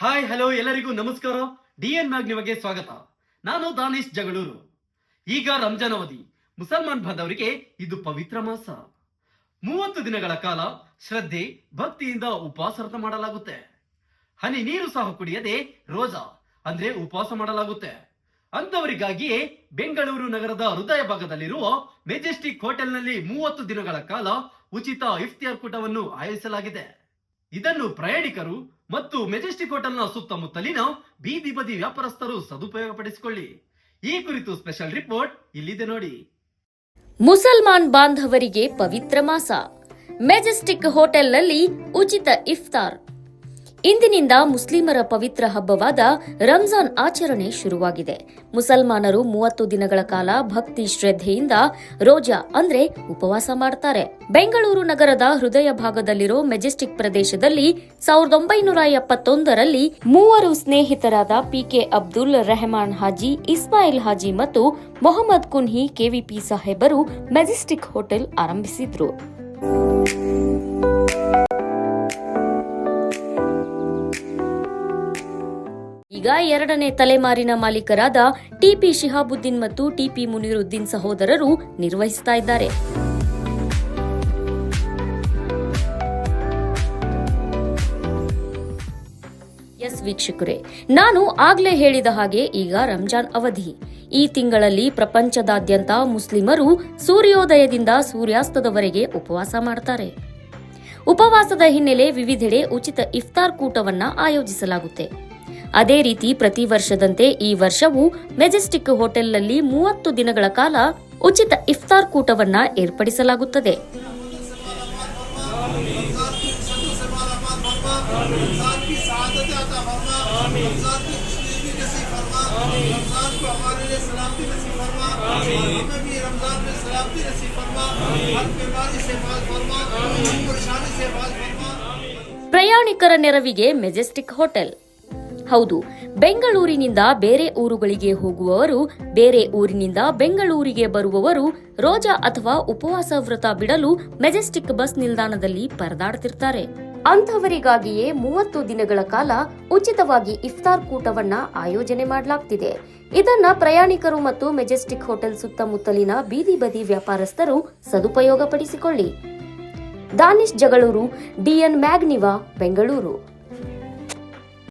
Hi hello ಎಲ್ಲರಿಗೂ ನಮಸ್ಕಾರ. D N ಮ್ಯಾಗ್ ನಿಮಗೆ ಸ್ವಾಗತ. ನಾನು ದಾನಿಶ್ ಜಗಳೂರು. ಈಗ ರಂಜಾನ್ ಅವಧಿ. ಮುಸಲ್ಮಾನ್ ಬಾಂಧವರಿಗೆ ಇದು ಪವಿತ್ರ ಮಾಸ. 30 ದಿನಗಳ ಕಾಲ ಶ್ರದ್ಧೆ ಭಕ್ತಿಯಿಂದ ಉಪವಾಸ ಮಾಡಲಾಗುತ್ತೆ. ಹನಿ ನೀರು ಸಹ ಕುಡಿಯದೆ ರೋಜಾ ಅಂದ್ರೆ ಉಪವಾಸ ಮಾಡಲಾಗುತ್ತೆ. ಅಂತವರಿಗಾಗಿಯೇ ಬೆಂಗಳೂರು ನಗರದ ಹೃದಯ ಭಾಗದಲ್ಲಿರುವ ಮೆಜೆಸ್ಟಿಕ್ ಹೋಟೆಲ್ನಲ್ಲಿ 30 ದಿನಗಳ ಕಾಲ ಉಚಿತ ಇಫ್ತಿಯಾರ್ ಕೂಟವನ್ನು ಆಯೋಜಿಸಲಾಗಿದೆ. ಇದನ್ನು ಪ್ರಯಾಣಿಕರು ಮತ್ತು ಮೆಜೆಸ್ಟಿಕ್ ಹೋಟೆಲ್ನ ಸುತ್ತಮುತ್ತಲಿನ ಬೀದಿ ಬದಿ ವ್ಯಾಪಾರಸ್ಥರು ಸದುಪಯೋಗಪಡಿಸಿಕೊಳ್ಳಿ. ಈ ಕುರಿತು ಸ್ಪೆಷಲ್ ರಿಪೋರ್ಟ್ ಇಲ್ಲಿದೆ ನೋಡಿ. ಮುಸಲ್ಮಾನ್ ಬಾಂಧವರಿಗೆ ಪವಿತ್ರ ಮಾಸ. ಮೆಜೆಸ್ಟಿಕ್ ಹೋಟೆಲ್ನಲ್ಲಿ ಉಚಿತ ಇಫ್ತಾರ್. ಇಂದಿನಿಂದ ಮುಸ್ಲಿಮರ ಪವಿತ್ರ ಹಬ್ಬವಾದ ರಂಜಾನ್ ಆಚರಣೆ ಶುರುವಾಗಿದೆ. ಮುಸಲ್ಮಾನರು 30 ದಿನಗಳ ಕಾಲ ಭಕ್ತಿ ಶ್ರದ್ಧೆಯಿಂದ ರೋಜಾ ಅಂದ್ರೆ ಉಪವಾಸ ಮಾಡ್ತಾರೆ. ಬೆಂಗಳೂರು ನಗರದ ಹೃದಯ ಭಾಗದಲ್ಲಿರೋ ಮೆಜೆಸ್ಟಿಕ್ ಪ್ರದೇಶದಲ್ಲಿ 1971ರಲ್ಲಿ 3 ಸ್ನೇಹಿತರಾದ ಪಿಕೆ ಅಬ್ದುಲ್ ರೆಹಮಾನ್ ಹಾಜಿ, ಇಸ್ಮಾಯಿಲ್ ಹಾಜಿ ಮತ್ತು ಮೊಹಮ್ಮದ್ ಕುನ್ಹಿ ಕೆವಿಪಿ ಸಾಹೇಬರು ಮೆಜೆಸ್ಟಿಕ್ ಹೋಟೆಲ್ ಆರಂಭಿಸಿದ್ರು. ಈಗ 2ನೇ ತಲೆಮಾರಿನ ಮಾಲೀಕರಾದ ಟಿಪಿ ಶಿಹಾಬುದ್ದೀನ್ ಮತ್ತು ಟಿಪಿ ಮುನೀರುದ್ದೀನ್ ಸಹೋದರರು ನಿರ್ವಹಿಸ್ತಾ ಇದ್ದಾರೆ. ಎಸ್ ವೀಕ್ಷಕರೇ, ನಾನು ಆಗ್ಲೇ ಹೇಳಿದ ಹಾಗೆ ಈಗ ರಂಜಾನ್ ಅವಧಿ. ಈ ತಿಂಗಳಲ್ಲಿ ಪ್ರಪಂಚದಾದ್ಯಂತ ಮುಸ್ಲಿಮರು ಸೂರ್ಯೋದಯದಿಂದ ಸೂರ್ಯಾಸ್ತದವರೆಗೆ ಉಪವಾಸ ಮಾಡ್ತಾರೆ. ಉಪವಾಸದ ಹಿನ್ನೆಲೆ ವಿವಿಧೆಡೆ ಉಚಿತ ಇಫ್ತಾರ್ ಕೂಟವನ್ನ ಆಯೋಜಿಸಲಾಗುತ್ತೆ. ಅದೇ ರೀತಿ ಪ್ರತಿ ವರ್ಷದಂತೆ ಈ ವರ್ಷವೂ ಮೆಜೆಸ್ಟಿಕ್ ಹೋಟೆಲ್ನಲ್ಲಿ 30 ದಿನಗಳ ಕಾಲ ಉಚಿತ ಇಫ್ತಾರ್ ಕೂಟವನ್ನ ಏರ್ಪಡಿಸಲಾಗುತ್ತದೆ. ಪ್ರಯಾಣಿಕರ ನೆರವಿಗೆ ಮೆಜೆಸ್ಟಿಕ್ ಹೋಟೆಲ್. ಹೌದು, ಬೆಂಗಳೂರಿನಿಂದ ಬೇರೆ ಊರುಗಳಿಗೆ ಹೋಗುವವರು, ಬೇರೆ ಊರಿನಿಂದ ಬೆಂಗಳೂರಿಗೆ ಬರುವವರು ರೋಜಾ ಅಥವಾ ಉಪವಾಸ ವ್ರತ ಬಿಡಲು ಮೆಜೆಸ್ಟಿಕ್ ಬಸ್ ನಿಲ್ದಾಣದಲ್ಲಿ ಪರದಾಡ್ತಿರ್ತಾರೆ. ಅಂಥವರಿಗಾಗಿಯೇ 30 ದಿನಗಳ ಕಾಲ ಉಚಿತವಾಗಿ ಇಫ್ತಾರ್ ಕೂಟವನ್ನ ಆಯೋಜನೆ ಮಾಡಲಾಗ್ತಿದೆ. ಇದನ್ನ ಪ್ರಯಾಣಿಕರು ಮತ್ತು ಮೆಜೆಸ್ಟಿಕ್ ಹೋಟೆಲ್ ಸುತ್ತಮುತ್ತಲಿನ ಬೀದಿ ಬದಿ ವ್ಯಾಪಾರಸ್ಥರು ಸದುಪಯೋಗಪಡಿಸಿಕೊಳ್ಳಿ. ದಾನಿಶ್ ಜಗಳೂರು, ಡಿಎನ್ ಮ್ಯಾಗ್ನಿವಾ, ಬೆಂಗಳೂರು.